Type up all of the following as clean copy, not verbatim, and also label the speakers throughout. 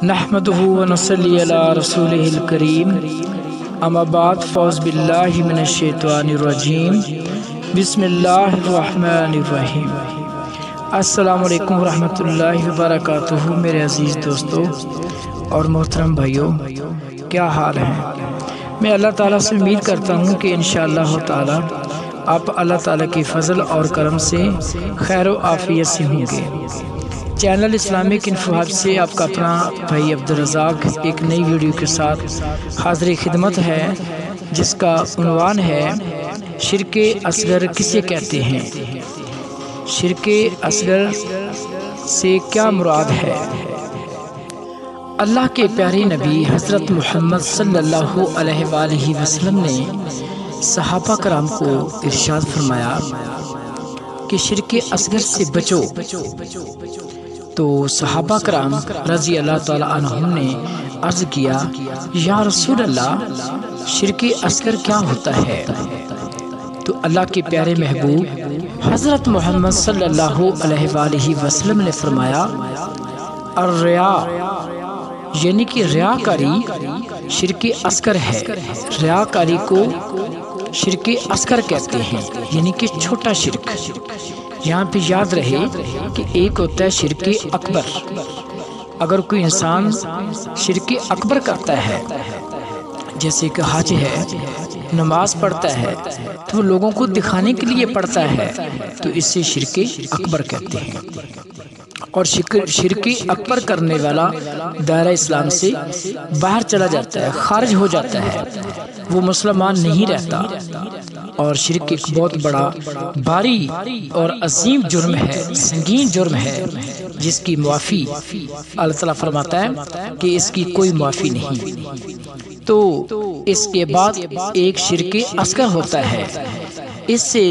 Speaker 1: نحمده ونصلی علی رسوله الکریم اما بعد فاعوذ باللہ من الشیطان الرجیم بسم اللہ الرحمن الرحیم۔ السلام علیکم ورحمۃ اللہ وبرکاتہ۔ میرے عزیز دوستو اور محترم بھائیوں، کیا حال ہیں؟ میں اللہ تعالیٰ سے امید کرتا ہوں کہ انشاءاللہ تعالیٰ آپ اللہ تعالیٰ کے فضل اور کرم سے خیر و عافیت سے ہوں گے۔ چینل اسلامک انفو ہب سے آپ کا اپنا بھائی عبدالرزاق ایک نئی ویڈیو کے ساتھ حاضر خدمت ہے، جس کا عنوان ہے شرک اصغر کسے کہتے ہیں؟ شرک اصغر سے کیا مراد ہے؟ اللہ کے پیارے نبی حضرت محمد صلی اللہ علیہ وآلہ وسلم نے صحابہ کرام کو ارشاد فرمایا کہ شرک اصغر سے بچو۔ تو صحابہ کرام رضی اللہ تعالی عنہم نے عرض کیا، یا رسول اللہ، شرک اصغر کیا ہوتا ہے؟ تو اللہ کے پیارے محبوب حضرت محمد صلی اللہ علیہ وآلہ وسلم نے فرمایا، الریا، یعنی کہ ریاکاری شرک اصغر ہے۔ ریاکاری کو شرک اصغر کہتے ہیں، یعنی کہ چھوٹا شرک۔ یہاں پہ یاد رہے کہ ایک ہوتا ہے شرک اکبر۔ اگر کوئی انسان شرک اکبر کرتا ہے، جیسے کہ حج ہے، نماز پڑھتا ہے، تو وہ لوگوں کو دکھانے کے لیے پڑھتا ہے، تو اس سے شرک اکبر کہتے ہیں۔ اور شرک اکبر کرنے والا دائرہ اسلام سے باہر چلا جاتا ہے، خارج ہو جاتا ہے، وہ مسلمان نہیں رہتا۔ اور شرک ایک بہت بڑا، بھاری اور عظیم جرم ہے، سنگین جرم ہے، جس کی معافی اللہ تعالیٰ فرماتا ہے کہ اس کی کوئی معافی نہیں۔ تو اس کے بعد ایک شرک اصغر ہوتا ہے۔ اس سے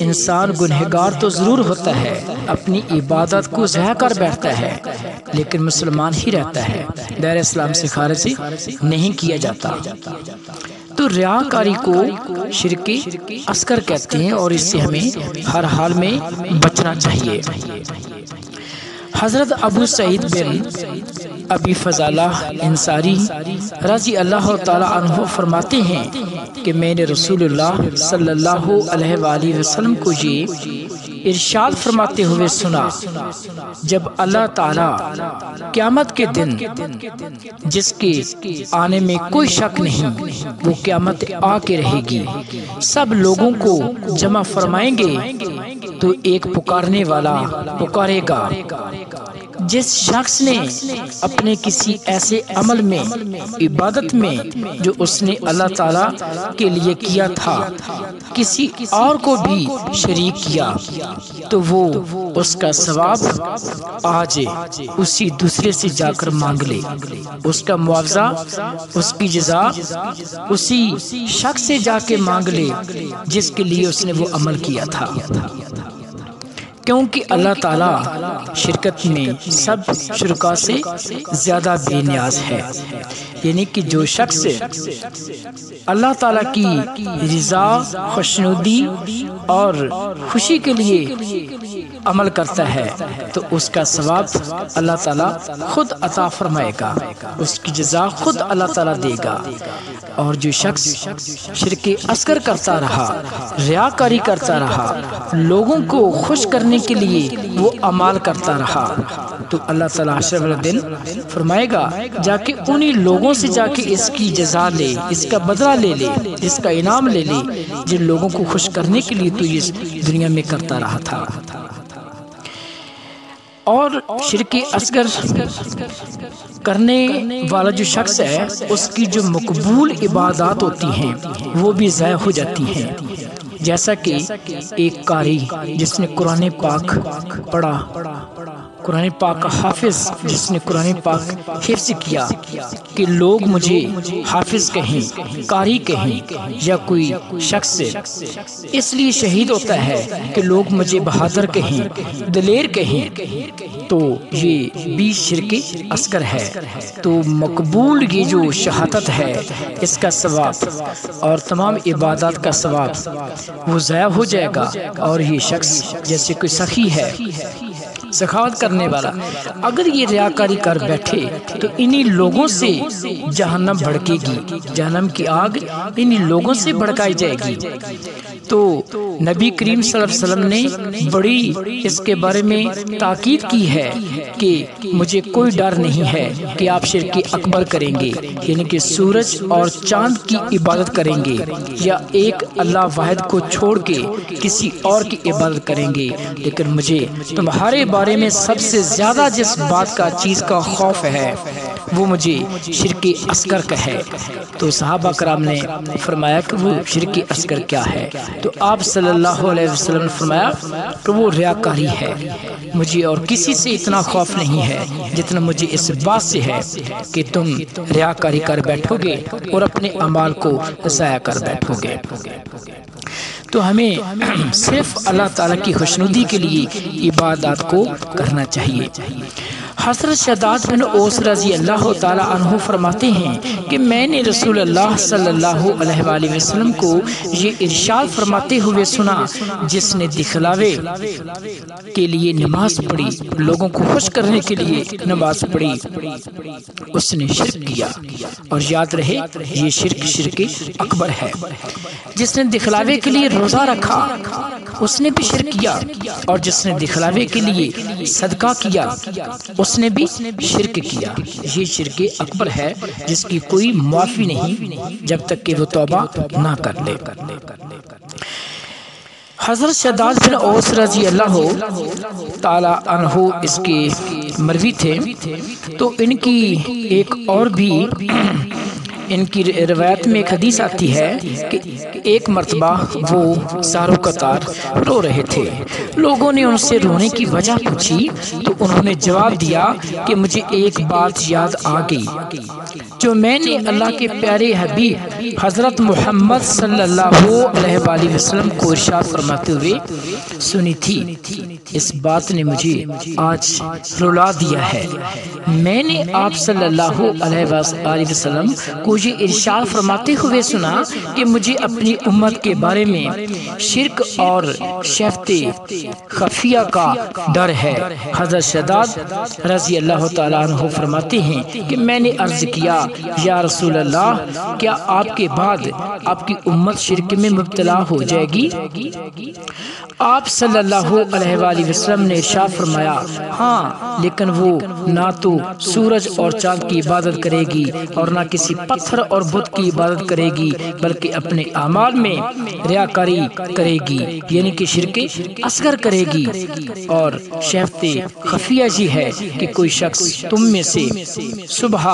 Speaker 1: انسان گنہگار تو ضرور ہوتا ہے، اپنی عبادت کو ضائع کر بیٹھتا ہے، لیکن مسلمان ہی رہتا ہے، دائرہ اسلام سے خارج نہیں کیا جاتا۔ تو ریاکاری کو شرک اصغر کہتے ہیں، اور اس سے ہمیں ہر حال میں بچنا چاہیے۔ حضرت ابو سعید بن ابی فضالہ انصاری رضی اللہ تعالی عنہ فرماتے ہیں کہ میں نے رسول اللہ صلی اللہ علیہ وآلہ وسلم کو یہ ارشاد فرماتے ہوئے سنا، جب اللہ تعالی قیامت کے دن، جس کے آنے میں کوئی شک نہیں، وہ قیامت آ کے رہے گی، سب لوگوں کو جمع فرمائیں گے، تو ایک پکارنے والا پکارے گا، جس شخص نے اپنے کسی ایسے عمل میں، عبادت میں، جو اس نے اللہ تعالیٰ کے لیے کیا تھا، کسی اور کو بھی شریک کیا، تو وہ اس کا ثواب آج اسی دوسرے سے جا کر مانگ لے، اس کا معاوضہ، اس کی جزا اسی شخص سے جا کے مانگ لے جس کے لیے اس نے وہ عمل کیا تھا۔ کیونکہ اللہ تعالیٰ شرکت میں سب شرکا سے زیادہ بے نیاز ہے۔ یعنی کہ جو شخص اللہ تعالیٰ کی رضا، خوشنودی اور خوشی کے لیے عمل کرتا ہے، تو اس کا ثواب اللہ تعالیٰ خود عطا فرمائے گا، اس کی جزا خود اللہ تعالیٰ دے گا۔ اور جو شخص شرک اصغر کرتا رہا، ریاکاری کرتا رہا، لوگوں کو خوش کرنے کے لیے وہ اعمال کرتا رہا، تو اللہ تعالیٰ حشر والے دن فرمائے گا، جا کے انہی لوگوں سے جا کے اس کی جزا لے، اس کا بدلہ لے لے، اس کا انعام لے لے، جن لوگوں کو خوش کرنے کے لیے تو اس دنیا میں کرتا رہا تھا۔ اور شرک اصغر کرنے والا جو شخص ہے، اس کی جو مقبول عبادات ہوتی ہیں وہ بھی ضائع ہو جاتی ہیں۔ جیسا کہ ایک قاری جس نے قرآن پاک پڑھا، قرآن پاک کا حافظ جس نے قرآن پاک حفظ کیا، کہ لوگ مجھے حافظ کہیں، قاری کہیں، یا کوئی شخص اس لیے شہید ہوتا ہے کہ لوگ مجھے بہادر کہیں، دلیر کہیں، تو یہ بھی شرک اصغر ہے۔ تو مقبول یہ جو شہادت ہے، اس کا ثواب اور تمام عبادات کا ثواب وہ ضائع ہو جائے گا، اور یہ شخص جیسے کوئی سخی ہے سخاوت کرنے والا، اگر یہ ریاکاری کر بیٹھے تو انہی لوگوں سے جہنم بھڑکے گی، جہنم کی آگ انہی لوگوں سے بھڑکائی جائے گی۔ تو نبی کریم صلی اللہ علیہ وسلم نے بڑی اس کے بارے میں تاکید کی ہے کہ مجھے کوئی ڈر نہیں ہے کہ آپ شرک اکبر کریں گے، یعنی کہ سورج اور چاند کی عبادت کریں گے یا ایک اللہ واحد کو چھوڑ کے کسی اور کی عبادت کریں گے، لیکن مجھے تمہارے بارے میں سب سے زیادہ جس بات کا چیز کا خوف ہے وہ مجھے شرک اصغر کا ہے۔ تو صحابہ کرام نے فرمایا کہ وہ شرک اصغر کیا ہے؟ تو آپ صلی اللہ علیہ وسلم نے فرمایا کہ وہ ریاکاری ہے۔ مجھے اور کسی سے اتنا خوف نہیں ہے جتنا مجھے اس بات سے ہے کہ تم ریاکاری کر بیٹھو گے اور اپنے اعمال کو ضائع کر بیٹھو گے۔ تو ہمیں صرف اللہ تعالیٰ کی خوشنودی کے لیے عبادات کو کرنا چاہیے۔ حضرت شداد بن اوس رضی اللہ تعالیٰ عنہ فرماتے ہیں کہ میں نے رسول اللہ صلی اللہ علیہ وآلہ وسلم کو یہ ارشاد فرماتے ہوئے سنا، جس نے دکھلاوے کے لیے نماز پڑھی، لوگوں کو خوش کرنے کے لیے نماز پڑھی، اس نے شرک کیا، اور یاد رہے یہ شرک اکبر ہے۔ جس نے دکھلاوے کے لیے روزہ رکھا اس نے بھی شرک کیا، اور جس نے دکھلاوے کے لیے صدقہ کیا اس نے بھی شرک کیا۔ یہ شرک اکبر ہے جس کی کوئی معافی نہیں جب تک کہ وہ توبہ نہ کر لے۔ حضرت شداد بن اوس رضی اللہ تعالی عنہ اس کے مروی تھے، تو ان کی ایک اور بھی ان کی روایت میں ایک حدیث آتی ہے کہ ایک مرتبہ وہ سارو قطار رو رہے تھے، لوگوں نے ان سے رونے کی وجہ پوچھی تو انہوں نے جواب دیا کہ مجھے ایک بات یاد آ گئی جو میں نے اللہ کے پیارے حبیب حضرت محمد صلی اللہ علیہ وآلہ وسلم کو ارشاد فرماتے ہوئے سنی تھی، اس بات نے مجھے آج رلا دیا ہے۔ میں نے آپ صلی اللہ علیہ وآلہ وسلم کو یہ ارشاد فرماتے ہوئے سنا کہ مجھے اپنی امت کے بارے میں شرک اور شفت خفیہ کا ڈر ہے۔ حضرت شداد رضی اللہ تعالیٰ عنہ فرماتے ہیں کہ میں نے عرض کیا یا رسول اللہ، کیا آپ کے بعد آپ کی امت شرک میں مبتلا ہو جائے گی؟ آپ صلی اللہ علیہ وآلہ وسلم نے ارشاد فرمایا ہاں، لیکن وہ نہ تو سورج اور چاند کی عبادت کرے گی اور نہ کسی پتھر اور بت کی عبادت کرے گی، بلکہ اپنے اعمال میں ریاکاری کرے گی، یعنی کہ شرک اصغر کرے گی۔ اور شفت خفیہ جی ہے کہ کوئی شخص تم میں سے صبح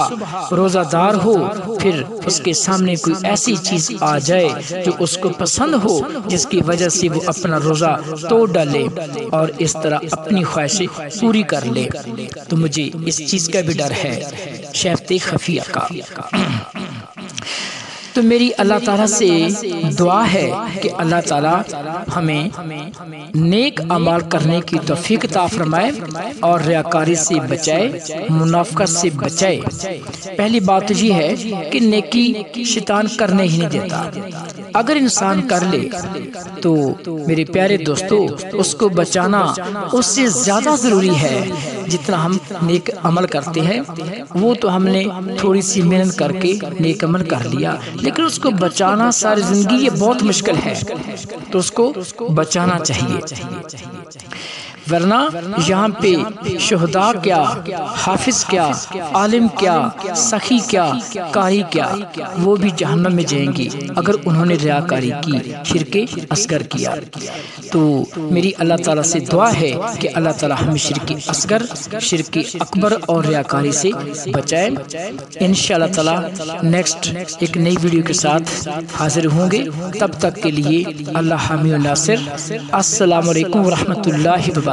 Speaker 1: روزہ دار ہو، پھر اس کے سامنے کوئی ایسی چیز آ جائے جو اس کو پسند ہو، جس کی وجہ سے وہ اپنا روزہ توڑ ڈالے اور اس طرح اپنی خواہشیں پوری کر لے، تو مجھے اس چیز کا بھی ڈر ہے، شفت خفیہ کا۔ تو میری اللہ تعالیٰ سے دعا ہے کہ اللہ تعالیٰ ہمیں نیک اعمال کرنے کی توفیق عطا فرمائے اور ریاکاری سے بچائے، منافقت سے بچائے۔ پہلی بات یہ ہے کہ نیکی شیطان کرنے ہی نہیں دیتا، اگر انسان کر لے تو میرے پیارے دوستو اس کو بچانا اس سے زیادہ ضروری ہے جتنا ہم نیک عمل کرتے ہیں۔ وہ تو ہم نے تھوڑی سی محنت کر کے نیک عمل کر لیا، لیکن اس کو بچانا ساری زندگی یہ بہت مشکل ہے، تو اس کو بچانا چاہیے، ورنہ یہاں پہ شہداء کیا، حافظ کیا، عالم کیا، سخی کیا، قاری کیا، وہ بھی جہنم میں جائیں گے اگر انہوں نے ریاکاری کی، شرک اصغر کیا۔ تو میری اللہ تعالیٰ سے دعا ہے کہ اللہ تعالیٰ ہمیں شرک اصغر، شرک اکبر اور ریاکاری سے بچائے۔ انشاءاللہ تعالیٰ نیکسٹ ایک نئی ویڈیو کے ساتھ حاضر ہوں گے، تب تک کے لیے اللہ حامی و ناصر۔ السلام علیکم ورحمۃ اللہ وبرکاتہ۔